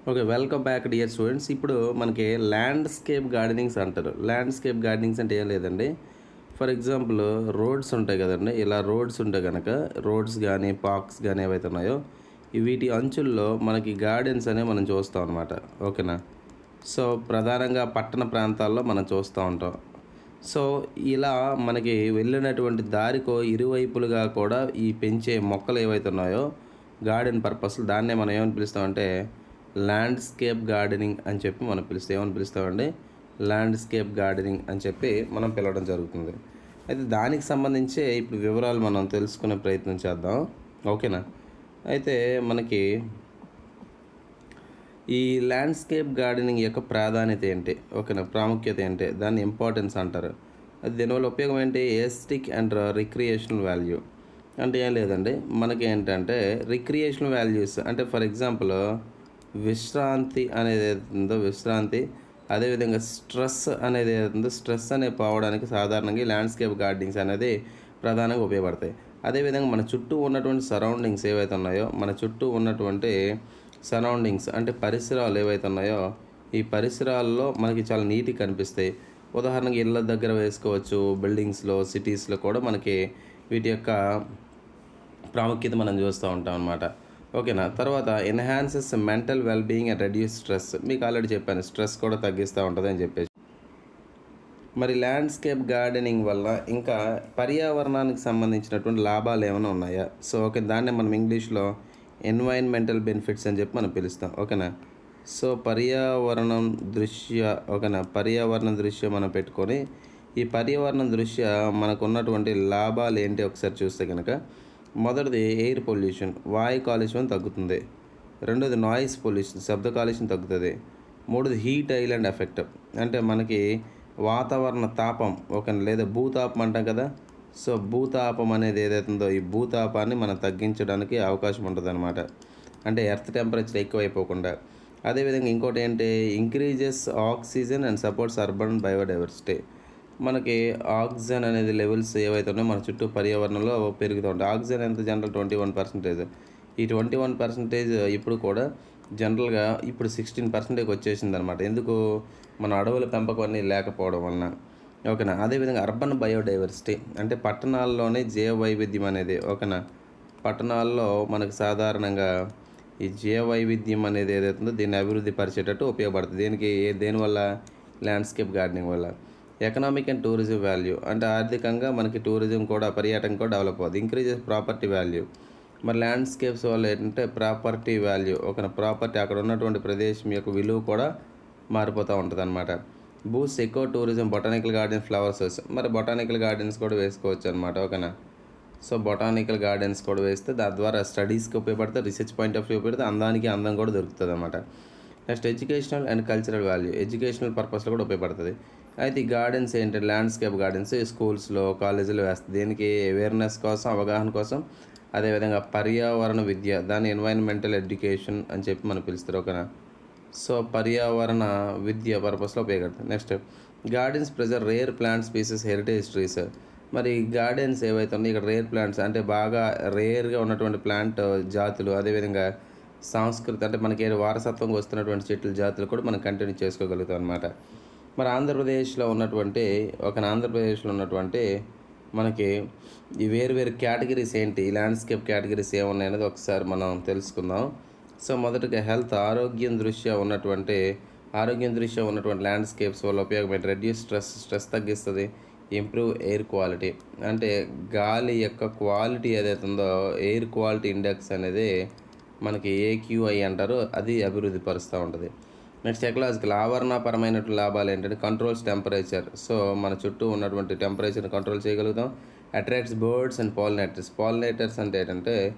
Okay. Welcome back dear students. ఇప్పుడు మనకి landscape gardenings అంటారు. ల్యాండ్‌స్కేప్ గార్డెనింగ్స్ అంటే ఏం లేదండి. ఫర్ ఎగ్జాంపుల్ రోడ్స్ ఉంటాయి కదండీ! ఇలా రోడ్స్ ఉంటే గనక రోడ్స్ గానీ, పార్క్స్ గానీ ఏవైతే ఉన్నాయో వీటి అంచుల్లో మనకి గార్డెన్స్ అనేవి మనం చూస్తాం అనమాట. ఓకేనా? సో, ప్రధానంగా పట్టణ ప్రాంతాల్లో మనం చూస్తూ ఉంటాం. సో, ఇలా మనకి వెళ్ళినటువంటి దారికో ఇరువైపులుగా కూడా ఈ పెంచే మొక్కలు ఏవైతే ఉన్నాయో గార్డెన్ పర్పస్‌లు దాన్నే మనం ఏమని పిలుస్తామంటే ల్యాండ్‌స్కేప్ గార్డెనింగ్ అని చెప్పి మనం పిలుస్తాం. ఏమని పిలుస్తామండి? ల్యాండ్‌స్కేప్ గార్డెనింగ్ అని చెప్పి మనం పిలవడం జరుగుతుంది. అయితే దానికి సంబంధించే ఇప్పుడు వివరాలు మనం తెలుసుకునే ప్రయత్నం చేద్దాం. ఓకేనా? అయితే మనకి ఈ ల్యాండ్‌స్కేప్ గార్డెనింగ్ యొక్క ప్రాధాన్యత ఏంటి? ఓకేనా? ప్రాముఖ్యత ఏంటి? దాన్ని ఇంపార్టెన్స్ అంటారు. అది దీనివల్ల ఉపయోగం ఏంటి? Aesthetic and recreational value. అంటే ఏం లేదండి. మనకి ఏంటంటే రిక్రియేషనల్ వాల్యూస్ అంటే ఫర్ ఎగ్జాంపుల్ విశ్రాంతి అనేది ఏదైతుందో విశ్రాంతి, అదేవిధంగా స్ట్రెస్ అనేది ఏదైతుందో స్ట్రెస్ అనేది పోవడానికి సాధారణంగా ఈ ల్యాండ్‌స్కేప్ గార్డెనింగ్స్ అనేది ప్రధానంగా ఉపయోగపడతాయి. అదేవిధంగా మన చుట్టూ ఉన్నటువంటి సరౌండింగ్స్ ఏవైతే ఉన్నాయో, మన చుట్టూ ఉన్నటువంటి సరౌండింగ్స్ అంటే పరిసరాలు ఏవైతే ఉన్నాయో, ఈ పరిసరాల్లో మనకి చాలా నీట్‌గా కనిపిస్తాయి. ఉదాహరణకి ఇళ్ళ దగ్గర వేసుకోవచ్చు, బిల్డింగ్స్‌లో, సిటీస్‌లో కూడా మనకి వీటి యొక్క ప్రాముఖ్యత మనం చూస్తూ ఉంటాం అన్నమాట. ఓకేనా? తర్వాత enhances mental well being and reduce stress. మీకు ఆల్రెడీ చెప్పాను స్ట్రెస్ కూడా తగ్గిస్తూ ఉంటుందని చెప్పేసి. మరి ల్యాండ్‌స్కేప్ గార్డెనింగ్ వల్ల ఇంకా పర్యావరణానికి సంబంధించినటువంటి లాభాలు ఏమైనా ఉన్నాయా? So, okay. దాన్నే మనం ఇంగ్లీష్‌లో ఎన్వైర్న్‌మెంటల్ బెనిఫిట్స్ అని చెప్పి మనం పిలుస్తాం. ఓకేనా? సో, పర్యావరణ దృష్ట్యా మనం పెట్టుకొని, ఈ పర్యావరణం దృష్ట్యా మనకున్నటువంటి లాభాలు ఏంటి ఒకసారి చూస్తే గనక, మొదటిది ఎయిర్ పొల్యూషన్ వాయు కాలుష్యం తగ్గుతుంది. రెండోది నాయిస్ పొల్యూషన్ శబ్ద కాలుష్యం తగ్గుతుంది. మూడోది హీట్ ఐలాండ్ ఎఫెక్ట్ అంటే మనకి వాతావరణ తాపం లేదా భూతాపం అంటాం కదా. సో, భూతాపం అనేది ఏదైతుందో ఈ భూతాపాన్ని మనం తగ్గించడానికి అవకాశం ఉంటుందన్నమాట. అంటే ఎర్త్ టెంపరేచర్ ఎక్కువైపోకుండా. అదేవిధంగా ఇంకోటి ఏంటి increases oxygen and supports urban biodiversity. మనకి ఆక్సిజన్ అనేది లెవెల్స్ ఏవైతే ఉన్నాయో మన చుట్టూ పర్యావరణంలో పెరుగుతూ ఉంటాయి. ఆక్సిజన్ ఎంత జనరల్ 21%. ఈ 21% ఇప్పుడు కూడా జనరల్‌గా ఇప్పుడు 16% వచ్చేసిందనమాట. ఎందుకు? మన అడవుల పెంపకం అన్నీ లేకపోవడం వలన. ఓకేనా? అదేవిధంగా అర్బన్ బయోడైవర్సిటీ అంటే పట్టణాల్లోనే జీవ వైవిధ్యం అనేది ఓకేనా? పట్టణాల్లో మనకు సాధారణంగా ఈ జీవ వైవిధ్యం అనేది ఏదైతుందో దీన్ని అభివృద్ధి పరిచేటట్టు ఉపయోగపడుతుంది. దేనివల్ల? ల్యాండ్‌స్కేప్ గార్డెనింగ్ వల్ల. ఎకనామిక్ అండ్ టూరిజం వాల్యూ అంటే ఆర్థికంగా మనకి టూరిజం కూడా పర్యాటకం కూడా డెవలప్ అవుతుంది. Increases property value. మరి ల్యాండ్‌స్కేప్స్ వల్ల ఏంటంటే ప్రాపర్టీ వాల్యూ ప్రాపర్టీ అక్కడ ఉన్నటువంటి ప్రదేశం యొక్క విలువ కూడా మారిపోతూ ఉంటుందన్నమాట. Boost eco tourism botanical gardens flower shows. మరి బొటానికల్ గార్డెన్స్ కూడా వేసుకోవచ్చు అనమాట. ఓకేనా? సో, బొటానికల్ గార్డెన్స్ కూడా వేస్తే దాని ద్వారా స్టడీస్కి ఉపయోగపడితే రీసెర్చ్ పాయింట్ ఆఫ్ వ్యూ ఉపయోగపడితే అందం కూడా దొరుకుతుంది అనమాట. Next educational and cultural value educational పర్పస్లో కూడా ఉపయోగపడుతుంది. అయితే ఈ గార్డెన్స్ ఏంటి ల్యాండ్‌స్కేప్ గార్డెన్స్ స్కూల్స్‌లో కాలేజీలో వేస్తుంది. దేనికి? అవేర్నెస్ కోసం అవగాహన కోసం. అదేవిధంగా పర్యావరణ విద్య దాన్ని ఎన్వైర్న్మెంటల్ ఎడ్యుకేషన్ అని చెప్పి మనం పిలుస్తారు. ఓకేనా? సో, పర్యావరణ విద్య పర్పస్లో ఉపయోగపడుతుంది. Next gardens pressure rare plant species heritage trees. మరి గార్డెన్స్ ఏవైతే ఉన్నాయో ఇక్కడ రేర్ ప్లాంట్స్ అంటే బాగా రేర్గా ఉన్నటువంటి ప్లాంట్ జాతులు అదేవిధంగా అంటే మనకి వారసత్వంగా వస్తున్నటువంటి చెట్ల జాతులు కూడా మనం కంటిన్యూ చేసుకోగలుగుతాం అనమాట. మరి ఆంధ్రప్రదేశ్లో ఉన్నటువంటి మనకి ఈ వేరు కేటగిరీస్ ఏంటి? ఈ ల్యాండ్‌స్కేప్ కేటగిరీస్ ఏమున్నాయి అనేది ఒకసారి మనం తెలుసుకుందాం. సో, మొదటగా ఆరోగ్యం దృష్ట్యా ఉన్నటువంటి ల్యాండ్‌స్కేప్స్ వల్ల ఉపయోగం ఏంటి? రెడ్యూస్ స్ట్రెస్ తగ్గిస్తుంది. ఇంప్రూవ్ ఎయిర్ క్వాలిటీ అంటే గాలి యొక్క క్వాలిటీ ఏదైతే ఉందో ఎయిర్ క్వాలిటీ ఇండెక్స్ అనేది మనకి ఏక్యూఐ అంటారు. అది అభివృద్ధి పరుస్తూ ఉంటుంది. నెక్స్ట్ ఎకలాజికల్ ఆవరణపరమైనటువంటి లాభాలు ఏంటంటే కంట్రోల్స్ టెంపరేచర్. సో, మన చుట్టూ ఉన్నటువంటి టెంపరేచర్ని కంట్రోల్ చేయగలుగుతాం. అట్రాక్ట్స్ బర్డ్స్ అండ్ పాలినేటర్స్ అంటే ఏంటంటే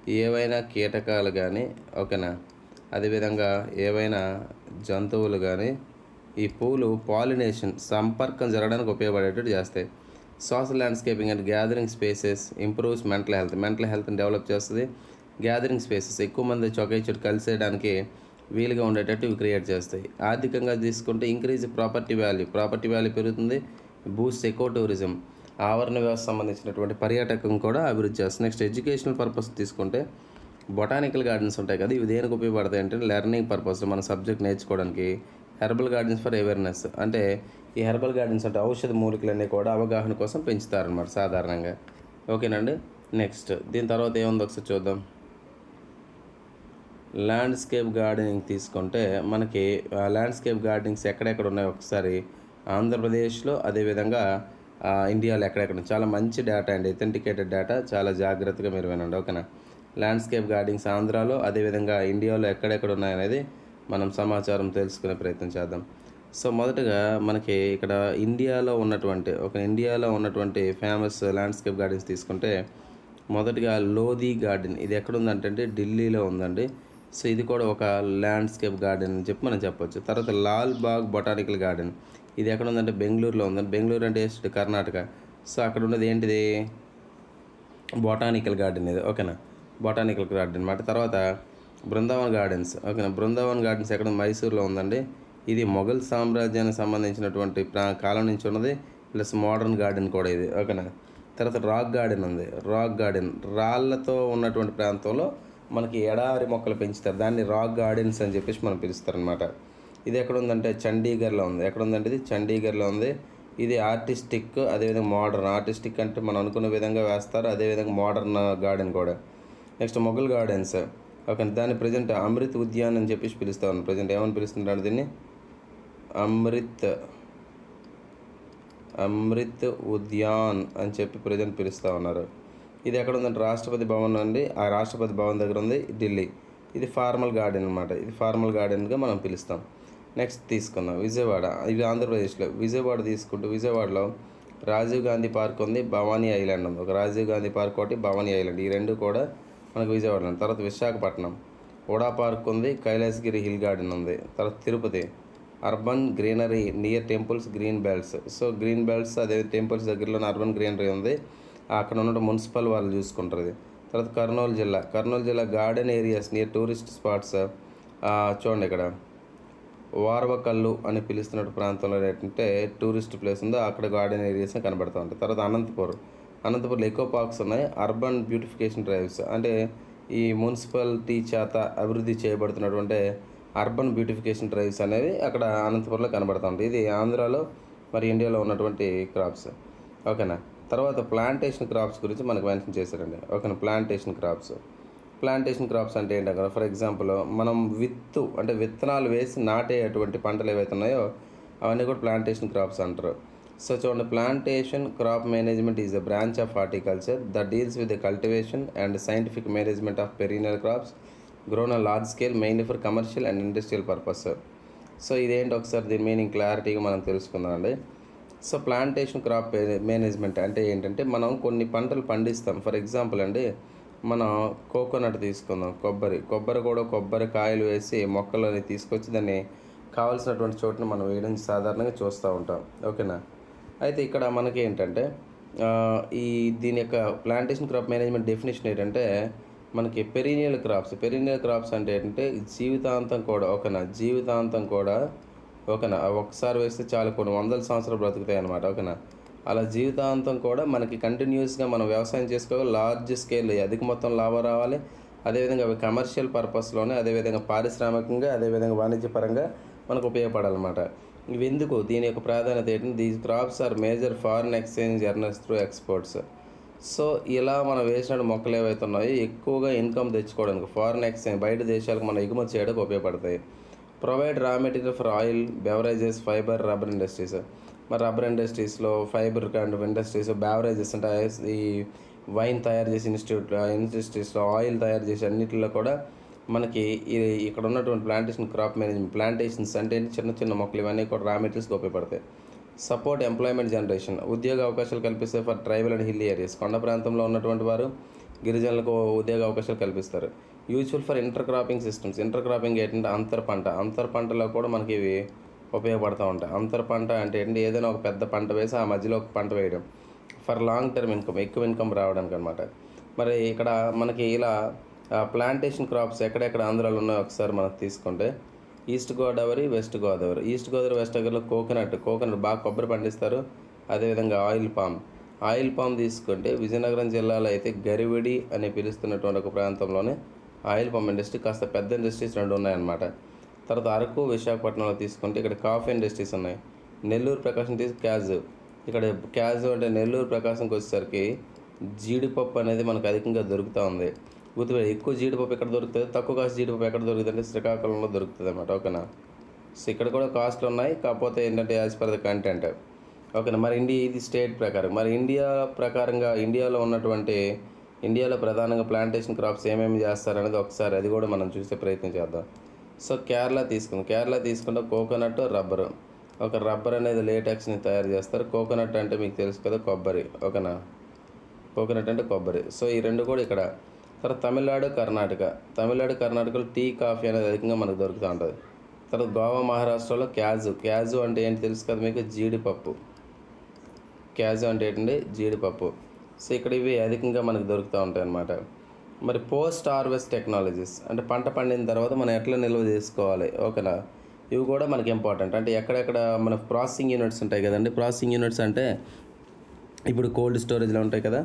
ఏవైనా కీటకాలు కానీ ఓకేనా? అదేవిధంగా ఏవైనా జంతువులు కానీ ఈ పూలు పాలినేషన్ సంపర్కం జరగడానికి ఉపయోగపడేటట్టు చేస్తాయి. Social landscaping and gathering spaces improves mental హెల్త్ని డెవలప్ చేస్తుంది. గ్యాదరింగ్ స్పేసెస్ ఎక్కువ మంది ఒకే చోటు కలిసేయడానికి వీలుగా ఉండేటట్టు ఇవి క్రియేట్ చేస్తాయి. ఆర్థికంగా తీసుకుంటే ఇంక్రీజ్ ప్రాపర్టీ వాల్యూ పెరుగుతుంది. బూస్ట్ ఎకో టూరిజం ఆవరణ వ్యవస్థ సంబంధించినటువంటి పర్యాటకం కూడా అభివృద్ధి చేస్తుంది. నెక్స్ట్ ఎడ్యుకేషనల్ పర్పస్ తీసుకుంటే బొటానికల్ గార్డెన్స్ ఉంటాయి కదా, ఇవి దేనికి ఉపయోగపడతాయి అంటే లెర్నింగ్ పర్పస్, మన సబ్జెక్ట్ నేర్చుకోవడానికి. హెర్బల్ గార్డెన్స్ ఫర్ అవేర్నెస్, అంటే ఈ హెర్బల్ గార్డెన్స్ అంటే ఔషధ మూలికలన్నీ కూడా అవగాహన కోసం పెంచుతారనమాట సాధారణంగా. ఓకేనండి. నెక్స్ట్ దీని తర్వాత ఏముంది ఒకసారి చూద్దాం. ల్యాండ్స్కేప్ గార్డెనింగ్ తీసుకుంటే మనకి ల్యాండ్స్కేప్ గార్డెనింగ్స్ ఎక్కడెక్కడ ఉన్నాయో ఒకసారి ఆంధ్రప్రదేశ్లో, అదేవిధంగా ఇండియాలో ఎక్కడెక్కడ చాలా మంచి డేటా అండి, అథెంటికేటెడ్ డేటా, చాలా జాగ్రత్తగా మీరు వినండి. ఓకేనా. ల్యాండ్స్కేప్ గార్డెనింగ్స్ ఆంధ్రాలో, అదేవిధంగా ఇండియాలో ఎక్కడెక్కడ ఉన్నాయనేది మనం సమాచారం తెలుసుకునే ప్రయత్నం చేద్దాం. సో మొదటగా మనకి ఇక్కడ ఇండియాలో ఉన్నటువంటి ఫేమస్ ల్యాండ్స్కేప్ గార్డెన్స్ తీసుకుంటే మొదటిగా లోధి గార్డెన్. ఇది ఎక్కడ ఉందంటే ఢిల్లీలో ఉందండి. సో ఇది కూడా ఒక ల్యాండ్స్కేప్ గార్డెన్ అని చెప్పి మనం చెప్పొచ్చు. తర్వాత లాల్ బాగ్ బొటానికల్ గార్డెన్, ఇది ఎక్కడ ఉందంటే బెంగళూరులో ఉందండి. బెంగళూరు అంటే కర్ణాటక. సో అక్కడ ఉన్నది ఏంటిది, బొటానికల్ గార్డెన్ ఇది. ఓకేనా, బొటానికల్ గార్డెన్ అన్నమాట. తర్వాత బృందావన్ గార్డెన్స్. ఓకేనా, బృందావన్ గార్డెన్స్ ఎక్కడ, మైసూర్లో ఉందండి. ఇది మొఘల్ సామ్రాజ్యానికి సంబంధించినటువంటి కాలం నుంచి ఉన్నది, ప్లస్ మోడర్న్ గార్డెన్ కూడా ఇది. ఓకేనా. తర్వాత రాక్ గార్డెన్ ఉంది. రాక్ గార్డెన్ రాళ్ళతో ఉన్నటువంటి ప్రాంతంలో మనకి ఎడారి మొక్కలు పెంచుతారు, దాన్ని రాక్ గార్డెన్స్ అని చెప్పేసి మనం పిలుస్తారనమాట. ఇది ఎక్కడ ఉందంటే చండీగఢ్లో ఉంది. ఎక్కడ ఉందంటే ఇది చండీగఢ్లో ఉంది. ఇది ఆర్టిస్టిక్, అదేవిధంగా మోడర్న్. ఆర్టిస్టిక్ అంటే మనం అనుకున్న విధంగా వేస్తారు, అదేవిధంగా మోడర్న్ గార్డెన్ కూడా. Next Mughal gardens. ఓకే, దాన్ని ప్రజెంట్ అమృత్ ఉద్యాన్ అని చెప్పేసి పిలుస్తా ఉన్నాను. ప్రజెంట్ ఏమని పిలుస్తుంటారు దీన్ని, అమృత్ ఉద్యాన్ అని చెప్పి ప్రజెంట్ పిలుస్తూ ఉన్నారు. ఇది ఎక్కడ ఉందంటే రాష్ట్రపతి భవన్ అండి, ఆ రాష్ట్రపతి భవన్ దగ్గర ఉంది, ఢిల్లీ. ఇది ఫార్మల్ గార్డెన్ అనమాట. ఇది ఫార్మల్ గార్డెన్గా మనం పిలుస్తాం. నెక్స్ట్ తీసుకుందాం విజయవాడ. ఇది ఆంధ్రప్రదేశ్లో. విజయవాడ తీసుకుంటూ విజయవాడలో రాజీవ్ గాంధీ పార్క్ ఉంది, భవానీ ఐలాండ్ ఉంది. ఒక రాజీవ్ గాంధీ పార్క్ ఒకటి, భవానీ ఐలాండ్, ఈ రెండు కూడా మనకు విజయవాడలో. తర్వాత విశాఖపట్నం ఉడా పార్క్ ఉంది, కైలాసగిరి హిల్ గార్డెన్ ఉంది. తర్వాత Tirupati urban greenery near temples green belts. So green belts అదే టెంపుల్స్ దగ్గరలోనే అర్బన్ గ్రీనరీ ఉంది, అక్కడ ఉన్న మున్సిపల్ వాళ్ళు చూసుకుంటారు ఇది. తర్వాత కర్నూలు జిల్లా garden areas near tourist spots. చూడండి ఇక్కడ వార్వకల్లు అని పిలుస్తున్న ప్రాంతంలో ఏంటంటే టూరిస్ట్ ప్లేస్ ఉందో అక్కడ గార్డెన్ ఏరియాస్ కనబడుతూ ఉంటాయి. తర్వాత అనంతపూర్లో ఎకో పార్క్స్ ఉన్నాయి, అర్బన్ బ్యూటిఫికేషన్ డ్రైవ్స్, అంటే ఈ మున్సిపాలిటీ చేత అభివృద్ధి చేయబడుతున్నటువంటి అర్బన్ బ్యూటిఫికేషన్ డ్రైవ్స్ అనేవి అక్కడ అనంతపురంలో కనబడుతూ ఉంటాయి. ఇది ఆంధ్రాలో మరి ఇండియాలో ఉన్నటువంటి క్రాప్స్. ఓకేనా. తర్వాత ప్లాంటేషన్ క్రాప్స్ గురించి మనకు మెన్షన్ చేశారండి. ఓకేనా, ప్లాంటేషన్ క్రాప్స్ అంటే ఏంటంటే ఫర్ ఎగ్జాంపుల్ మనం విత్తనాలు వేసి నాటేటువంటి పంటలు ఏవైతే ఉన్నాయో అవన్నీ కూడా ప్లాంటేషన్ క్రాప్స్ అంటారు. సో చూడండి, plantation crop management is the branch of horticulture that deals with the cultivation and scientific management of perennial crops grown on large scale mainly for commercial and industrial purpose. So ఇదేంటి ఒకసారి దీని meaning క్లారిటీగా మనం తెలుసుకుందాం అండి. So plantation crop management అంటే ఏంటంటే మనం కొన్ని పంటలు పండిస్తాం. ఫర్ ఎగ్జాంపుల్ అండి, మనం కోకోనట్ తీసుకుందాం, కొబ్బరి కూడా కొబ్బరి కాయలు వేసి మొక్కలని తీసుకొచ్చి దాన్ని కావాల్సినటువంటి చోటును మనం వేయడం సాధారణంగా చూస్తూ ఉంటాం. ఓకేనా. అయితే ఇక్కడ మనకి ఏంటంటే దీని యొక్క ప్లాంటేషన్ క్రాప్ మేనేజ్మెంట్ డెఫినేషన్ ఏంటంటే మనకి పెరీనియల్ క్రాప్స్ అంటే ఏంటంటే జీవితాంతం కూడా ఓకేనా, ఒకసారి వేస్తే చాలా కొన్ని వందల సంవత్సరాలు బ్రతుకుతాయి అన్నమాట. ఓకేనా, అలా జీవితాంతం కూడా మనకి కంటిన్యూస్గా మనం వ్యవసాయం చేసుకోవాలి, లార్జ్ స్కేల్ అధిక మొత్తం లాభం రావాలి. అదేవిధంగా అవి కమర్షియల్ పర్పస్లోనే, అదేవిధంగా పారిశ్రామికంగా, అదేవిధంగా వాణిజ్యపరంగా మనకు ఉపయోగపడాలన్నమాట. ఇవి ఎందుకు, దీని యొక్క ప్రాధాన్యత ఏంటంటే these crops are major foreign exchange earners through exports. So ఇలా మనం వేసిన మొక్కలు ఏవైతే ఉన్నాయో ఎక్కువగా ఇన్కమ్ తెచ్చుకోవడానికి, ఫారిన్ ఎక్స్చేంజ్ బయట దేశాలకు మనం ఎగుమతి చేయడానికి ఉపయోగపడతాయి. Provide raw material for oil, beverages, fibre, rubber industries. మరి రబ్బర్ ఇండస్ట్రీస్లో, fibre kind of industries, beverages అంటే ఈ వైన్ తయారు చేసే ఇండస్ట్రీస్లో, ఆయిల్ తయారు చేసే అన్నింటిలో కూడా మనకి ఇక్కడ ఉన్నటువంటి ప్లాంటేషన్స్ అంటే చిన్న చిన్న మొక్కలు, ఇవన్నీ కూడా రా మెటీరియల్స్కి ఉపయోగపడతాయి. సపోర్ట్ ఎంప్లాయ్మెంట్ జనరేషన్, ఉద్యోగ అవకాశాలు కల్పిస్తే for tribal and hill areas, కొండ ప్రాంతంలో ఉన్నటువంటి వారు గిరిజనులకు ఉద్యోగ అవకాశాలు కల్పిస్తారు. Useful for inter cropping systems. Inter cropping ఏంటంటే అంతర్ పంటలో కూడా మనకి ఇవి ఉపయోగపడుతూ ఉంటాయి. అంతర్ పంట అంటే ఏంటంటే ఏదైనా ఒక పెద్ద పంట వేసి ఆ మధ్యలో ఒక పంట వేయడం, ఫర్ లాంగ్ టర్మ్ ఇన్కమ్, ఎక్కువ ఇన్కమ్ రావడానికి అనమాట. మరి ఇక్కడ మనకి ఇలా ప్లాంటేషన్ క్రాప్స్ ఎక్కడెక్కడ ఆంధ్రాలో ఉన్నాయో ఒకసారి మనకు తీసుకుంటే east Godavari, west Godavari. West గోదావరిలో కోకోనట్ బాగా కొబ్బరి పండిస్తారు. అదేవిధంగా ఆయిల్ పామ్ తీసుకుంటే విజయనగరం జిల్లాలో అయితే గరివిడి అని పిలుస్తున్నటువంటి ఒక ప్రాంతంలోనే ఆయిల్ పంప్ ఇండస్ట్రీ కాస్త పెద్ద ఇండస్ట్రీస్ 2 ఉన్నాయన్నమాట. తర్వాత అరకు, విశాఖపట్నంలో తీసుకుంటే ఇక్కడ కాఫీ ఇండస్ట్రీస్ ఉన్నాయి. నెల్లూరు, ప్రకాశం క్యాజు. ఇక్కడ క్యాజు అంటే నెల్లూరు, ప్రకాశంకి వచ్చేసరికి జీడిపప్పు అనేది మనకు అధికంగా దొరుకుతూ ఉంది. గుర్తుపెట్టి ఎక్కువ జీడిపప్పు ఎక్కడ దొరుకుతుంది, తక్కువ కాస్ట్ జీడిపప్పు ఎక్కడ దొరుకుతుంది అంటే శ్రీకాకుళంలో దొరుకుతుంది అన్నమాట. ఓకేనా. సో ఇక్కడ కూడా కాస్ట్లు ఉన్నాయి, కాకపోతే ఏంటంటే యాజ్ పర్ ద కంటెంట్. ఓకేనా. మరి ఇది స్టేట్ ప్రకారం. మరి ఇండియాలో ప్రధానంగా ప్లాంటేషన్ క్రాప్స్ ఏమేమి చేస్తారనేది ఒకసారి అది కూడా మనం చూసే ప్రయత్నం చేద్దాం. సో కేరళ తీసుకుంటే కోకోనట్, రబ్బరు. రబ్బర్ అనేది లేటెక్స్ని తయారు చేస్తారు. కోకోనట్ అంటే మీకు తెలుసు కదా, కొబ్బరి. ఓకేనా. కోకోనట్ అంటే కొబ్బరి. సో ఈ 2 కూడా ఇక్కడ. తర్వాత తమిళనాడు, కర్ణాటకలో టీ, కాఫీ అనేది అధికంగా మనకు దొరుకుతూ ఉంటుంది. తర్వాత గోవా, మహారాష్ట్రలో క్యాజు అంటే ఏంటి తెలుసు కదా మీకు, జీడిపప్పు. క్యాజు అంటే ఏంటండి, జీడిపప్పు. సో ఇక్కడ ఇవి అధికంగా మనకు దొరుకుతూ ఉంటాయి అన్నమాట. మరి పోస్ట్ హార్వెస్ట్ టెక్నాలజీస్ అంటే పంట పండిన తర్వాత మనం ఎట్లా నిల్వ చేసుకోవాలి. ఓకేనా. ఇవి కూడా మనకి ఇంపార్టెంట్. అంటే ఎక్కడెక్కడ మన ప్రాసెసింగ్ యూనిట్స్ ఉంటాయి కదండి. ప్రాసెసింగ్ యూనిట్స్ అంటే ఇప్పుడు కోల్డ్ స్టోరేజ్లో ఉంటాయి కదా.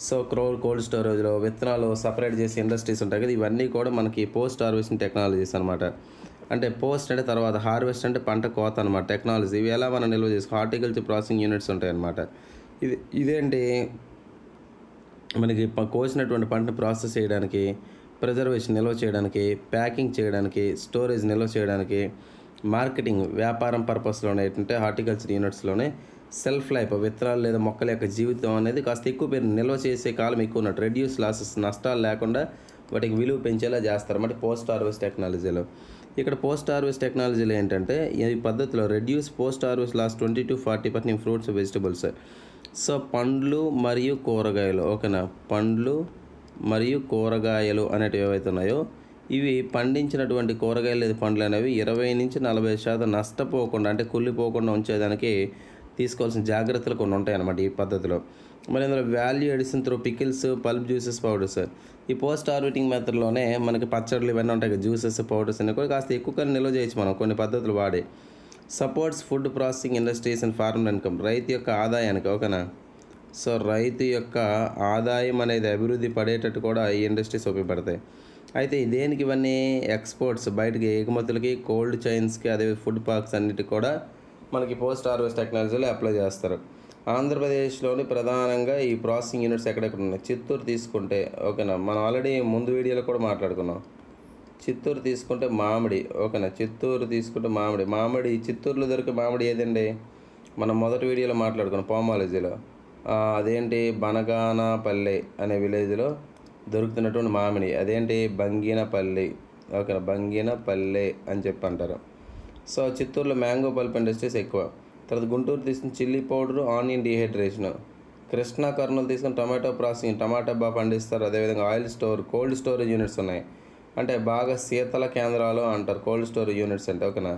సో కోల్డ్ స్టోరేజ్లో విత్తనాలు సపరేట్ చేసి ఇండస్ట్రీస్ ఉంటాయి కదా. ఇవన్నీ కూడా మనకి పోస్ట్ హార్వెస్టింగ్ టెక్నాలజీస్ అనమాట. అంటే పోస్ట్ అంటే తర్వాత, హార్వెస్ట్ అంటే పంట కోత అనమాట టెక్నాలజీ. ఇవి ఎలా మనం నిల్వ చేసుకో హార్టికల్చర్ ప్రాసెసింగ్ యూనిట్స్ ఉంటాయి అన్నమాట. ఇదేంటి మనకి కోసినటువంటి పంటను ప్రాసెస్ చేయడానికి, ప్రిజర్వేషన్ నిల్వ చేయడానికి, ప్యాకింగ్ చేయడానికి, స్టోరేజ్ నిల్వ చేయడానికి, మార్కెటింగ్ వ్యాపారం పర్పస్లోనే ఏంటంటే హార్టికల్చర్ యూనిట్స్లోనే సెల్ఫ్ లైఫ్ విత్తనాలు లేదా మొక్కల యొక్క జీవితం అనేది కాస్త ఎక్కువ పేరు నిల్వ చేసే కాలం ఎక్కువ ఉన్నట్టు. రెడ్యూస్ లాసెస్, నష్టాలు లేకుండా వాటికి విలువ పెంచేలా చేస్తారు అన్నమాట పోస్ట్ హార్వెస్ట్ టెక్నాలజీలో. ఇక్కడ పోస్ట్ హార్వెస్ట్ టెక్నాలజీలో ఏంటంటే ఈ పద్ధతిలో reduce post harvest loss 20 to 40% in fruits, vegetables. So పండ్లు మరియు కూరగాయలు. ఓకేనా. పండ్లు మరియు కూరగాయలు అనేటివి ఏవైతే ఉన్నాయో ఇవి పండించినటువంటి కూరగాయలు లేదా పండ్లు అనేవి 20 నుంచి 40% నష్టపోకుండా అంటే కుళ్ళిపోకుండా ఉంచేదానికి తీసుకోవాల్సిన జాగ్రత్తలు కొన్ని ఉంటాయి అన్నమాట ఈ పద్ధతిలో. మరి ఇందులో value addition through pickles, pulp, juices, powders. ఈ పోస్ట్ హార్వెస్టింగ్ మెథడ్లోనే మనకి పచ్చళ్ళు ఇవన్నీ ఉంటాయి కదా, జ్యూసెస్, పౌడర్స్ అన్నీ కూడా కాస్త ఎక్కువ కాలం నిల్వ చేయొచ్చు మనం కొన్ని పద్ధతులు వాడి. Supports food processing industries and farmer income. రైతు యొక్క ఆదాయానికి. ఓకేనా. సో రైతు యొక్క ఆదాయం అనేది అభివృద్ధి పడేటట్టు కూడా ఈ ఇండస్ట్రీస్ ఉపయోగపడతాయి. అయితే దేనికి ఇవన్నీ ఎక్స్పోర్ట్స్ బయటకి ఎగుమతులకి, కోల్డ్ చైన్స్కి, అదే ఫుడ్ పార్క్స్ అన్నిటికి కూడా మనకి పోస్ట్ హార్వెస్ట్ టెక్నాలజీలో అప్లై చేస్తారు. ఆంధ్రప్రదేశ్లోని ప్రధానంగా ఈ ప్రాసెసింగ్ యూనిట్స్ ఎక్కడెక్కడ ఉన్నాయి. చిత్తూరు తీసుకుంటే, ఓకేనా, మనం ఆల్రెడీ ముందు వీడియోలో కూడా మాట్లాడుకున్నాం. చిత్తూరు తీసుకుంటే మామిడి. ఓకేనా. చిత్తూరులో దొరికే మామిడి ఏదండి, మనం మొదటి వీడియోలో మాట్లాడుకున్నాం పామాలజీలో. అదేంటి, బనగానపల్లి అనే విలేజ్లో దొరుకుతున్నటువంటి మామిడి. అదేంటి, బంగినపల్లి. ఓకేనా, బంగినపల్లి అని చెప్పి అంటారు. సో చిత్తూరులో మ్యాంగో పల్ప్ ఇండస్ట్రీస్ ఎక్కువ. తర్వాత గుంటూరు తీసుకుని chilli powder, onion dehydration. Krishna, Kurnool తీసుకుని టమాటో ప్రాసెసింగ్, టమాటా బాగా పండిస్తారు. అదేవిధంగా oil store, cold storage units ఉన్నాయి. అంటే బాగా శీతల కేంద్రాలు అంటారు కోల్డ్ స్టోరేజ్ యూనిట్స్ అంటే. ఓకేనా.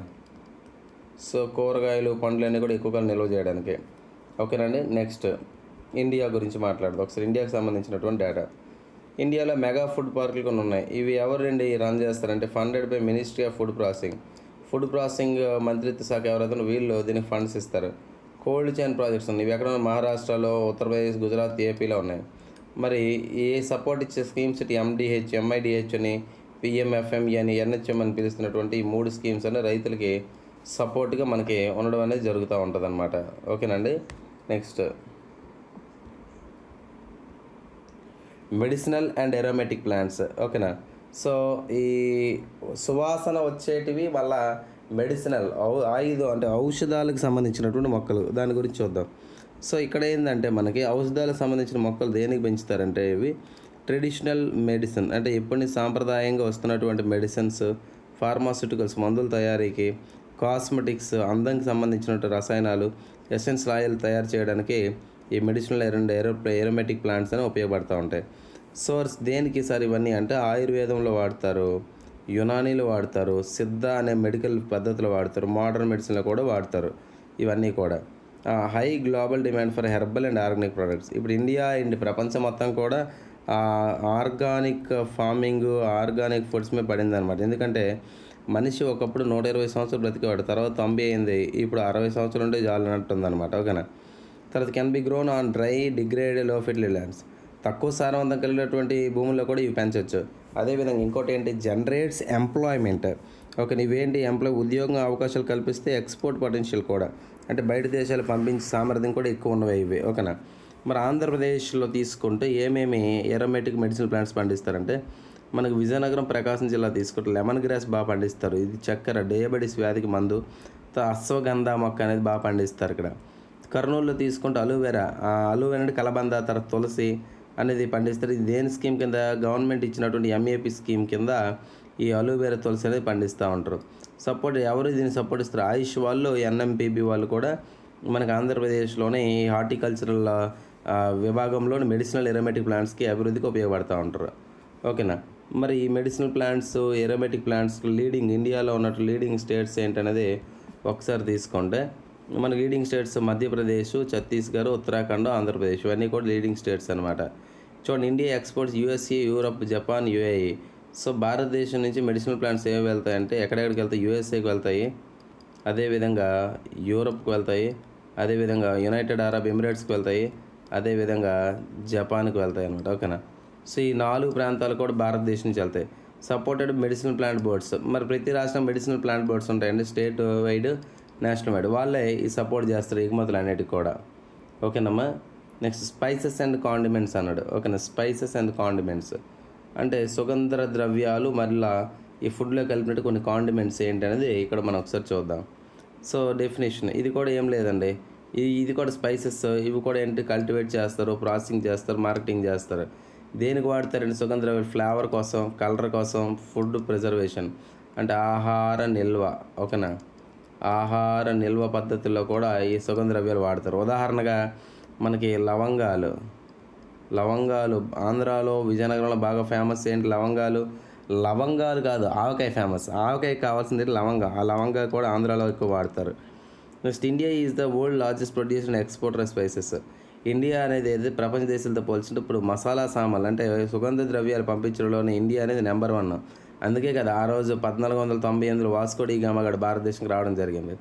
సో కూరగాయలు, పండ్లు అన్నీ కూడా ఎక్కువగా నిల్వ చేయడానికి. ఓకేనండి. నెక్స్ట్ ఇండియా గురించి మాట్లాడదాం ఒకసారి. ఇండియాకి సంబంధించినటువంటి డేటా. ఇండియాలో మెగా ఫుడ్ పార్కులు కొన్ని ఉన్నాయి. ఇవి ఎవరండి రన్ చేస్తారంటే funded by ministry of food processing మంత్రిత్వ శాఖ ఎవరైతే వీళ్ళు దీనికి ఫండ్స్ ఇస్తారు. కోల్డ్ చైన్ ప్రాజెక్ట్స్ ఉన్నాయి. ఇవి ఎక్కడ మహారాష్ట్రలో, ఉత్తరప్రదేశ్, గుజరాత్, ఏపీలో ఉన్నాయి. మరి ఏ సపోర్ట్ ఇచ్చే స్కీమ్స్ MDH, MIDH అని, PMFME అని, NHM అని పిలుస్తున్నటువంటి ఈ 3 స్కీమ్స్ అని రైతులకి సపోర్ట్గా మనకి ఉండడం అనేది జరుగుతూ ఉంటుంది అన్నమాట. ఓకేనండి. Next medicinal and aromatic plants. ఓకేనా. సో ఈ సువాసన వచ్చేటివి మళ్ళా మెడిసినల్ అంటే ఔషధాలకు సంబంధించినటువంటి మొక్కలు, దాని గురించి చూద్దాం. సో ఇక్కడ ఏంటంటే మనకి ఔషధాలకు సంబంధించిన మొక్కలు దేనికి పెంచుతారంటే ఇవి ట్రెడిషనల్ మెడిసిన్ అంటే ఎప్పటి సాంప్రదాయంగా వస్తున్నటువంటి మెడిసిన్స్, ఫార్మాస్యూటికల్స్ మందుల తయారీకి, కాస్మెటిక్స్ అందంకి సంబంధించినటువంటి రసాయనాలు, ఎసెన్షియల్ ఆయిల్ తయారు చేయడానికి ఈ మెడిసినల్ ఏరోమేటిక్ ప్లాంట్స్ అని ఉపయోగపడుతూ ఉంటాయి. సోర్స్ దేనికి సార్ ఇవన్నీ అంటే ఆయుర్వేదంలో వాడతారు, యునానీలో వాడతారు, సిద్ధ అనే మెడికల్ పద్ధతిలో వాడతారు, మోడర్న్ మెడిసిన్లో కూడా వాడతారు. ఇవన్నీ కూడా high global demand for herbal and organic products. ఇప్పుడు ఇండియా అండ్ ప్రపంచం మొత్తం కూడా ఆర్గానిక్ ఫార్మింగ్, ఆర్గానిక్ ఫుడ్స్ మీద పడింది అనమాట. ఎందుకంటే మనిషి ఒకప్పుడు 120 సంవత్సరాలు బ్రతికేవాడు, తర్వాత 90 అయింది, ఇప్పుడు 60 సంవత్సరాలు ఉంటే చాలు అన్నట్టుంది అనమాట. ఓకేనా. తర్వాత can be grown on dry, degraded, లో ఫెర్టిలైజర్ ల్యాండ్స్. తక్కువ సారవంతం కలిగినటువంటి భూముల్లో కూడా ఇవి పెంచవచ్చు. అదేవిధంగా ఇంకోటి ఏంటి, జనరేట్స్ ఎంప్లాయ్మెంట్. ఓకే, నీవేంటి ఉద్యోగం అవకాశాలు కల్పిస్తే ఎక్స్పోర్ట్ పొటెన్షియల్ కూడా, అంటే బయట దేశాలు పంపించే సామర్థ్యం కూడా ఎక్కువ ఉన్నవి ఇవి. ఓకేనా. మరి ఆంధ్రప్రదేశ్లో తీసుకుంటే ఏమేమి ఏరోమేటిక్ మెడిసినల్ ప్లాంట్స్ పండిస్తారంటే, మనకు విజయనగరం, ప్రకాశం జిల్లా తీసుకుంటే లెమన్ గ్రాస్ బాగా పండిస్తారు. ఇది చక్కెర, డయాబెటీస్ వ్యాధికి మందు. అశ్వగంధ మొక్క అనేది బాగా పండిస్తారు ఇక్కడ. కర్నూలులో తీసుకుంటే అలోవెరా, అలోవెరా అంటే కలబంద, తర్వాత తులసి అనేది పండిస్తారు. ఇది దేని స్కీమ్ కింద, గవర్నమెంట్ ఇచ్చినటువంటి ఎంఏపీ స్కీమ్ కింద ఈ అలోవెరా, తులసి అనేది పండిస్తూ ఉంటారు. సపోర్ట్ ఎవరు దీన్ని సపోర్ట్ ఇస్తారు, ఆయుష్ వాళ్ళు, ఎన్ఎంపీబీ వాళ్ళు కూడా మనకు ఆంధ్రప్రదేశ్లోని హార్టికల్చరల్ విభాగంలోని మెడిసినల్ ఏరోమేటిక్ ప్లాంట్స్కి అభివృద్ధికి ఉపయోగపడుతూ ఉంటారు. ఓకేనా. మరి ఈ మెడిసినల్ ప్లాంట్స్, ఏరోమేటిక్ ప్లాంట్స్ ఇండియాలో ఉన్నట్టు లీడింగ్ స్టేట్స్ ఏంటనేది ఒకసారి తీసుకుంటే, మన లీడింగ్ స్టేట్స్ మధ్యప్రదేశ్, ఛత్తీస్గఢ్, ఉత్తరాఖండ్, ఆంధ్రప్రదేశ్ ఇవన్నీ కూడా లీడింగ్ స్టేట్స్ అనమాట. చూడండి, India exports USA, Europe, Japan, UAE. So భారతదేశం నుంచి మెడిసినల్ ప్లాంట్స్ ఏమి వెళ్తాయంటే ఎక్కడెక్కడికి వెళ్తాయి, యూఎస్ఏకి వెళ్తాయి, అదేవిధంగా యూరప్కి వెళ్తాయి, అదేవిధంగా యునైటెడ్ అరబ్ ఎమిరేట్స్కి వెళ్తాయి, అదేవిధంగా జపాన్కి వెళ్తాయి అనమాట. ఓకేనా. సో ఈ 4 ప్రాంతాలు కూడా భారతదేశం నుంచి వెళ్తాయి. సపోర్టెడ్ మెడిసినల్ ప్లాంట్ బోర్డ్స్, మరి ప్రతి రాష్ట్రం మెడిసినల్ ప్లాంట్ బోర్డ్స్ ఉంటాయండి, స్టేట్ వైడ్, నేషనల్ వైడ్. వాళ్ళే ఈ సపోర్ట్ చేస్తారు ఎగుమతులు అన్నిటికి కూడా. ఓకేనమ్మా. నెక్స్ట్ స్పైసెస్ అండ్ కాండిమెంట్స్ అన్నాడు. ఓకేనా. స్పైసెస్ అండ్ కాండిమెంట్స్ అంటే సుగంధ ద్రవ్యాలు, మరలా ఈ ఫుడ్లో కలిపినట్టు కొన్ని కాండిమెంట్స్ ఏంటి అనేది ఇక్కడ మనం ఒకసారి చూద్దాం. సో డెఫినేషన్ ఇది కూడా ఏం లేదండి, ఇది కూడా స్పైసెస్. ఇవి కూడా ఏంటి, కల్టివేట్ చేస్తారు, ప్రాసెసింగ్ చేస్తారు, మార్కెటింగ్ చేస్తారు. దేనికి వాడతారండి, సుగంధ ద్రవ్యాలు ఫ్లేవర్ కోసం, కలర్ కోసం, ఫుడ్ ప్రిజర్వేషన్ అంటే ఆహార నిల్వ. ఓకేనా. ఆహార నిల్వ పద్ధతుల్లో కూడా ఈ సుగంధ ద్రవ్యాలు వాడతారు. ఉదాహరణగా మనకి లవంగాలు ఆంధ్రాలో, విజయనగరంలో బాగా ఫేమస్ ఏంటి, లవంగాలు కాదు, ఆవకాయ ఫేమస్. ఆవకాయ కావాల్సింది లవంగా. ఆ లవంగా కూడా ఆంధ్రాలో ఎక్కువ వాడతారు. Next, India is the world largest producer and exporter of spices. India అనేది ప్రపంచ దేశాలతో పోల్చుంటే ఇప్పుడు మసాలా సామాన్లు అంటే సుగంధ ద్రవ్యాలు పంపించడంలోనే ఇండియా అనేది నెంబర్ 1. అందుకే కదా ఆ రోజు 1498 వాస్కో డి గామా గడ భారతదేశంకి రావడం జరిగింది.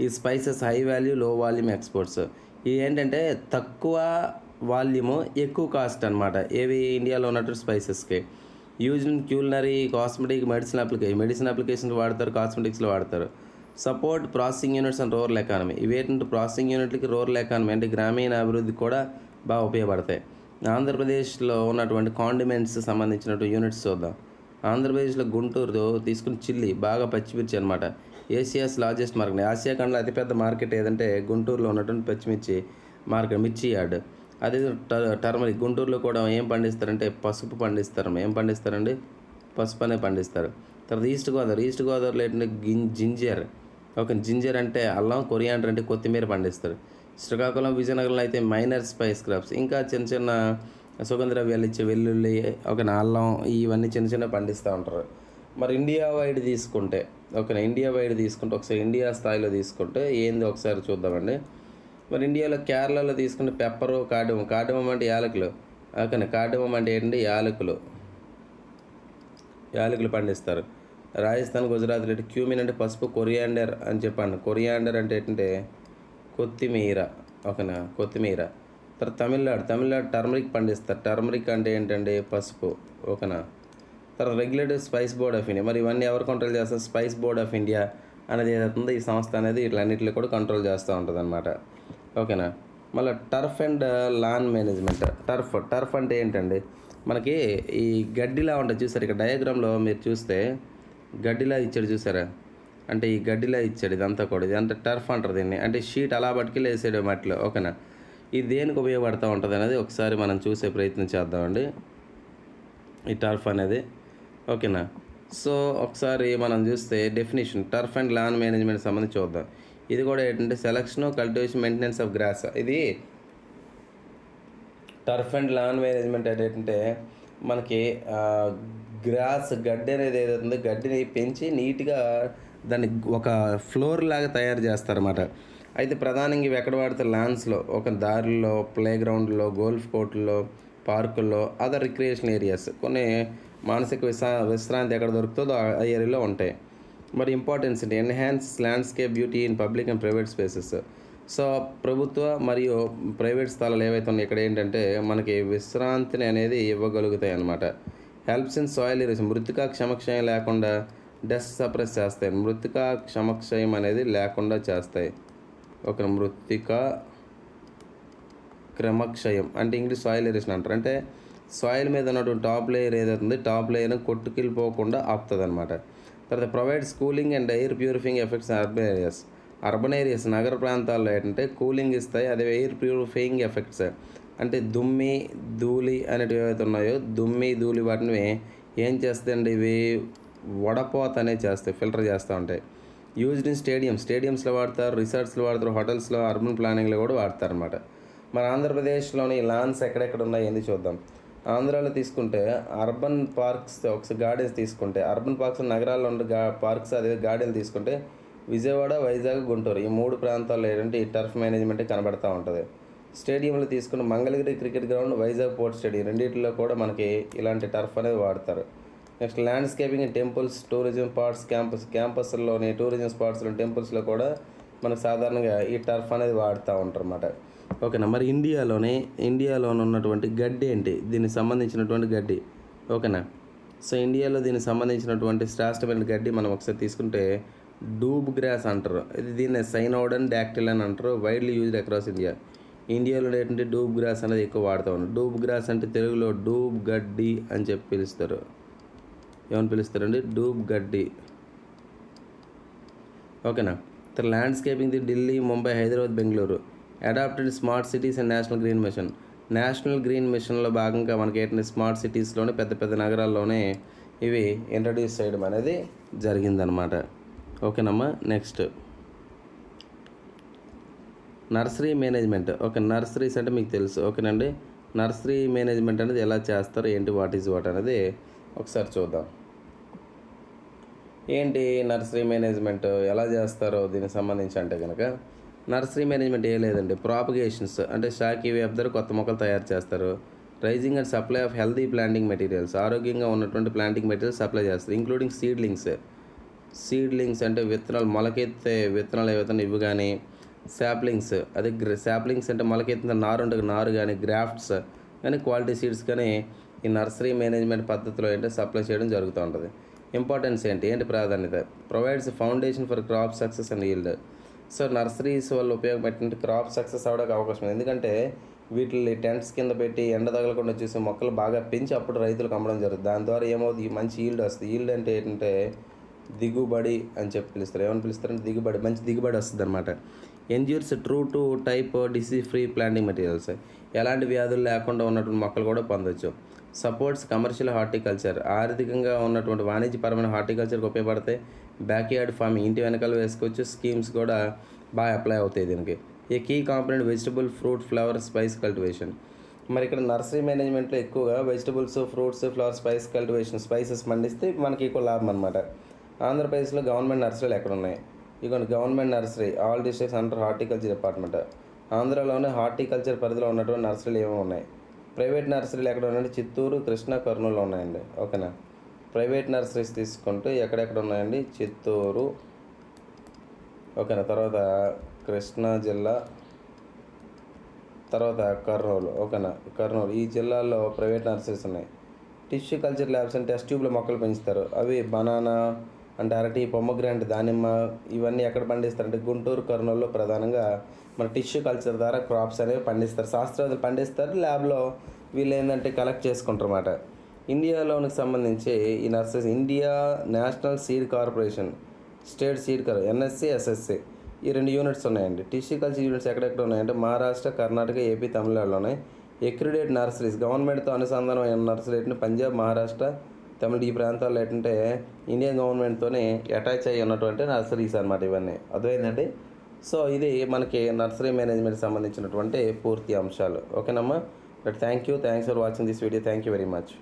ఈ స్పైసెస్ హై వాల్యూ, లో వాల్యూమ్ ఎక్స్పోర్ట్స్. ఇవి ఏంటంటే తక్కువ వాల్యూము, ఎక్కువ కాస్ట్ అనమాట. ఏవి, ఇండియాలో ఉన్నట్టు స్పైసెస్కి. Use in culinary, cosmetic, medicine applications వాడతారు, కాస్మెటిక్స్లో వాడతారు. Support processing units and rural economy. ఇవేంటంటే ప్రాసెసింగ్ యూనిట్లకి, రూరల్ ఎకానమీ అంటే గ్రామీణ అభివృద్ధికి కూడా బాగా ఉపయోగపడతాయి. ఆంధ్రప్రదేశ్లో ఉన్నటువంటి కాండిమెంట్స్ సంబంధించినటువంటి యూనిట్స్ చూద్దాం. ఆంధ్రప్రదేశ్లో గుంటూరు తీసుకుని చిల్లీ, బాగా పచ్చిమిర్చి అనమాట. Asia's largest market. ఆసియా ఖండంలో అతిపెద్ద మార్కెట్ ఏదంటే గుంటూరులో ఉన్నటువంటి పచ్చిమిర్చి మార్కెట్, మిర్చి యార్డ్. అదే టర్మరిక్. గుంటూరులో కూడా ఏం పండిస్తారంటే పసుపు పండిస్తారు. ఏం పండిస్తారండి, పసుపు అనే పండిస్తారు. తర్వాత ఈస్ట్ గోదావరిలో ఏంటంటే జింజర్. ఓకే, జింజర్ అంటే అల్లం, కొరియాండర్ అంటే కొత్తిమీర పండిస్తారు. శ్రీకాకుళం, విజయనగరంలో అయితే మైనర్ స్పైస్ క్రాప్స్, ఇంకా చిన్న చిన్న సుగంధ ద్రవ్యాలు ఇచ్చే వెల్లుల్లి, ఒక అల్లం, ఇవన్నీ చిన్న పండిస్తూ ఉంటారు. మరి ఇండియా వైడ్ తీసుకుంటే ఒకసారి ఇండియా స్థాయిలో తీసుకుంటే ఏంది ఒకసారి చూద్దామండి. మరి ఇండియాలో కేరళలో తీసుకుంటే పెప్పరు, కార్డమం అంటే యాలకులు. ఓకేనా. కార్డమం అంటే ఏంటంటే యాలకులు పండిస్తారు. రాజస్థాన్, గుజరాత్ అంటే క్యూమిన్ అంటే పసుపు, కొరియాండర్ అని చెప్పండి. కొరియాండర్ అంటే ఏంటంటే కొత్తిమీర. ఓకేనా, కొత్తిమీర. తర్వాత తమిళనాడు టర్మరిక్ పండిస్తారు. టర్మరిక్ అంటే ఏంటంటే పసుపు. ఓకేనా. తర్వాత regulative spice board of India. మరి ఇవన్నీ ఎవరు కంట్రోల్ చేస్తారు, స్పైస్ బోర్డ్ ఆఫ్ ఇండియా అనేది ఏదైతుందో ఈ సంస్థ అనేది ఇట్లన్నింటిలో కూడా కంట్రోల్ చేస్తూ ఉంటుంది అనమాట. ఓకేనా. మళ్ళీ turf and lawn management. Turf అంటే ఏంటండి, మనకి ఈ గడ్డిలా ఉంటుంది చూసారు, ఇక్కడ డయాగ్రామ్లో మీరు చూస్తే గడ్డిలా ఇచ్చాడు చూసారా, అంటే ఈ గడ్డిలా ఇచ్చాడు ఇదంతా కూడా. ఇదంతా టర్ఫ్ అంటారు దీన్ని, అంటే షీట్ అలా పట్టుకెళ్ళి వేసాడు మట్టిలో. ఓకేనా. ఇది దేనికి ఉపయోగపడుతూ ఉంటుంది అనేది ఒకసారి మనం చూసే ప్రయత్నం చేద్దామండి, ఈ టర్ఫ్ అనేది. ఓకేనా. సో ఒకసారి మనం చూస్తే definition turf and lawn management సంబంధించి చూద్దాం. ఇది కూడా ఏంటంటే selection, cultivation, maintenance of grass. ఇది టర్ఫ్ అండ్ లాన్ మేనేజ్మెంట్ ఏంటంటే మనకి గడ్డి అనేది ఏదైతుందో గడ్డిని పెంచి నీట్గా దాన్ని ఒక ఫ్లోర్ లాగా తయారు చేస్తారన్నమాట. అయితే ప్రధానంగా ఇవి ఎక్కడ వాడతారు, ల్యాండ్స్లో, ఒక దారిలో, ప్లే గ్రౌండ్లో, గోల్ఫ్ కోర్టుల్లో, పార్కుల్లో, అదర్ రిక్రియేషన్ ఏరియాస్, కొన్ని మానసిక విశ్రాంతి ఎక్కడ దొరుకుతుందో ఆ ఏరియాలో ఉంటాయి. మరి ఇంపార్టెన్స్ ఏంటి, enhance landscape beauty in public and private spaces. So ప్రభుత్వ మరియు ప్రైవేట్ స్థలాలు ఏవైతే ఉన్నాయో ఇక్కడ ఏంటంటే మనకి విశ్రాంతిని అనేది ఇవ్వగలుగుతాయి అన్నమాట. హెల్ప్స్ ఇన్ సాయిల్ ఎరోషన్, మృతికా క్షమక్షయం లేకుండా డస్ట్ సప్రెస్ చేస్తాయి. మృతికా క్షమక్షయం అనేది లేకుండా చేస్తాయి. ఒక మృతికా క్రమక్షయం అంటే ఇంగ్లీష్ సాయిల్ ఎరోషన్ అంటారు. అంటే సాయిల్ మీద ఉన్నటువంటి టాప్ లేయర్ ఏదైతుంది టాప్ లేయర్ని కొట్టుకెళ్ళిపోకుండా ఆపుతుంది అనమాట. తర్వాత provide cooling and air purifying effects urban areas. Urban areas నగర ప్రాంతాల్లో ఏంటంటే కూలింగ్ ఇస్తాయి. అదే ఎయిర్ ప్యూరిఫైయింగ్ ఎఫెక్ట్స్ అంటే దుమ్మి ధూళి అనేటివి ఏవైతే ఉన్నాయో దుమ్మి ధూళి వాటిని ఏం చేస్తాయండి ఇవి వడపోత అనేది చేస్తాయి, ఫిల్టర్ చేస్తూ ఉంటాయి. యూజ్డ్ ఇన్ స్టేడియంస్లో వాడతారు, రిసార్ట్స్లో వాడతారు, హోటల్స్లో అర్బన్ ప్లానింగ్లో కూడా వాడతారు అనమాట. మన ఆంధ్రప్రదేశ్లోని లాన్స్ ఎక్కడెక్కడ ఉన్నాయి ఏంది చూద్దాం. ఆంధ్రాలో తీసుకుంటే అర్బన్ పార్క్స్ ఒకసారి గార్డెన్స్ తీసుకుంటే అర్బన్ పార్క్స్ నగరాల్లో ఉండే పార్క్స్ అదే గార్డెన్ తీసుకుంటే విజయవాడ, వైజాగ్, గుంటూరు ఈ 3 ప్రాంతాల్లో ఏంటంటే ఈ టర్ఫ్ మేనేజ్మెంట్ కనబడతా ఉంటుంది. స్టేడియంలో తీసుకున్న Mangalagiri cricket ground, Vizag port stadium రెండింటిలో కూడా మనకి ఇలాంటి టర్ఫ్ అనేది వాడతారు. Next landscaping, temples, tourism spots, క్యాంపస్లోని టూరిజం స్పాట్స్లో టెంపుల్స్లో కూడా మనకు సాధారణంగా ఈ టర్ఫ్ అనేది వాడుతూ ఉంటారు అన్నమాట. ఓకేనా. మరి ఇండియాలో ఉన్నటువంటి గడ్డి ఏంటి, దీనికి సంబంధించినటువంటి గడ్డి ఓకేనా. సో ఇండియాలో దీనికి సంబంధించినటువంటి శ్రేష్టమైన గడ్డి మనం ఒకసారి తీసుకుంటే డూబ్ గ్రాస్ అంటారు. దీన్ని సైనోడన్ డాక్టిల్ అని అంటారు. వైడ్లీ యూజ్డ్ అక్రాస్ ఇండియాలో ఏంటంటే డూబ్ గ్రాస్ అనేది ఎక్కువ వాడుతూ ఉన్నారు. డూబ్ గ్రాస్ అంటే తెలుగులో డూబ్ గడ్డి అని చెప్పి పిలుస్తారు. ఏమని పిలుస్తారండి? డూబ్ గడ్డి ఓకేనా. Landscaping Delhi, Mumbai, Hyderabad, Bengaluru. Adapted smart cities and national green మిషన్లో భాగంగా మనకి ఏంటంటే స్మార్ట్ సిటీస్లోనే పెద్ద పెద్ద నగరాల్లోనే ఇవి ఇంట్రడ్యూస్ చేయడం అనేది జరిగిందనమాట. ఓకేనమ్మా. Next nursery management. Okay, nurseries అంటే మీకు తెలుసు ఓకేనండి. నర్సరీ మేనేజ్మెంట్ అనేది ఎలా చేస్తారు ఏంటి, వాట్ ఈజ్ వాట్ అనేది ఒకసారి చూద్దాం. ఏంటి నర్సరీ మేనేజ్మెంట్ ఎలా చేస్తారో దీనికి సంబంధించి అంటే కనుక నర్సరీ మేనేజ్మెంట్ ఏ లేదండి. ప్రాపగేషన్స్ అంటే శాఖీ వ్యాప్తిలో కొత్త మొక్కలు తయారు చేస్తారు. Raising and supply of healthy planting materials, ఆరోగ్యంగా ఉన్నటువంటి ప్లాంటింగ్ మెటీరియల్స్ సప్లై చేస్తారు. ఇంక్లూడింగ్ సీడ్లింగ్స్ అంటే విత్తనాలు, మొలకెత్తే విత్తనాలు ఏవైతే ఇవి కానీ, శాప్లింగ్స్ అదే శాప్లింగ్స్ అంటే మొలకెత్తిన నారు కానీ, గ్రాఫ్ట్స్ కానీ, క్వాలిటీ సీడ్స్ కానీ ఈ నర్సరీ మేనేజ్మెంట్ పద్ధతిలో ఏంటంటే సప్లై చేయడం జరుగుతూ ఉంటుంది. ఇంపార్టెన్స్ ఏంటి ప్రాధాన్యత. Provides foundation for crop success and yield. So nurseries వల్ల ఉపయోగపడినట్టు క్రాప్ సక్సెస్ అవ్వడానికి అవకాశం ఉంది. ఎందుకంటే వీటిని టెంట్స్ కింద పెట్టి ఎండ తగలకుండా చూసి మొక్కలు బాగా పెంచి అప్పుడు రైతులకు అమ్మడం జరుగుతుంది. దాని ద్వారా ఏమవుతుంది, మంచి ఈల్డ్ వస్తుంది. ఈల్డ్ అంటే ఏంటంటే దిగుబడి అని చెప్పి పిలుస్తారు. ఏమని పిలుస్తారంటే దిగుబడి, మంచి దిగుబడి వస్తుంది అనమాట. Endures true to type disease free planting materials, ఎలాంటి వ్యాధులు లేకుండా ఉన్నటువంటి మొక్కలు కూడా పొందొచ్చు. సపోర్ట్స్ కమర్షియల్ హార్టికల్చర్, ఆర్థికంగా ఉన్నటువంటి వాణిజ్యపరమైన హార్టికల్చర్కి ఉపయోగపడతాయి. బ్యాక్యార్డ్ ఫార్మింగ్, ఇంటి వెనకాల వేసుకోవచ్చు. స్కీమ్స్ కూడా బాగా అప్లై అవుతాయి దీనికి. ఈ key component vegetable, fruit, flower, spice cultivation. మరి ఇక్కడ నర్సరీ మేనేజ్మెంట్లో ఎక్కువగా vegetables, fruits, flower, spice cultivation, spices పండిస్తే మనకి ఎక్కువ లాభం అనమాట. ఆంధ్రప్రదేశ్లో గవర్నమెంట్ నర్సరీలు ఎక్కడ ఉన్నాయి? ఇదిగోండి government nursery, all districts under horticulture department. ఆంధ్రాలోనే హార్టికల్చర్ పరిధిలో ఉన్నటువంటి నర్సరీలు ఏమో ఉన్నాయి. ప్రైవేట్ నర్సరీలు ఎక్కడ ఉన్నాయంటే చిత్తూరు, కృష్ణా, కర్నూలు ఉన్నాయండి. ఓకేనా. ప్రైవేట్ నర్సరీస్ తీసుకుంటే ఎక్కడెక్కడ ఉన్నాయండి? చిత్తూరు ఓకేనా, తర్వాత కృష్ణా జిల్లా, తర్వాత కర్నూలు ఓకేనా. కర్నూలు ఈ జిల్లాల్లో ప్రైవేట్ నర్సరీస్ ఉన్నాయి. టిష్యూ కల్చర్ ల్యాబ్స్ అంటే టెస్ట్ ట్యూబ్లో మొక్కలు పెంచుతారు. అవి బనానా అంటే అరటి, పొమ్మగ్రానైట్, దానిమ్మ ఇవన్నీ ఎక్కడ పండిస్తారంటే గుంటూరు, కర్నూలులో ప్రధానంగా మన టిష్యూ కల్చర్ ద్వారా క్రాప్స్ అనేవి పండిస్తారు. శాస్త్రవేత్తలు పండిస్తారు, ల్యాబ్లో వీళ్ళు ఏంటంటే కలెక్ట్ చేసుకుంటారు అన్నమాట. ఇండియాలోనికి సంబంధించి ఈ nurseries India national seed corporation, state seed NSC, SSC ఈ 2 యూనిట్స్ ఉన్నాయండి. టిష్యూ కల్చర్ యూనిట్స్ ఎక్కడెక్కడ ఉన్నాయంటే మహారాష్ట్ర, కర్ణాటక, ఏపీ, తమిళనాడులో ఉన్నాయి. ఎక్రిడేట్ నర్సరీస్ గవర్నమెంట్తో అనుసంధానమైన నర్సరీని పంజాబ్, మహారాష్ట్ర, తమిళ ఈ ప్రాంతాల్లో ఏంటంటే ఇండియన్ గవర్నమెంట్తోనే అటాచ్ అయ్యి ఉన్నటువంటి నర్సరీస్ అనమాట ఇవన్నీ. అర్థమైందండి. సో ఇది మనకి నర్సరీ మేనేజ్మెంట్ సంబంధించినటువంటి పూర్తి అంశాలు. ఓకేనమ్మా. But thanks for watching this video. Thank you very much.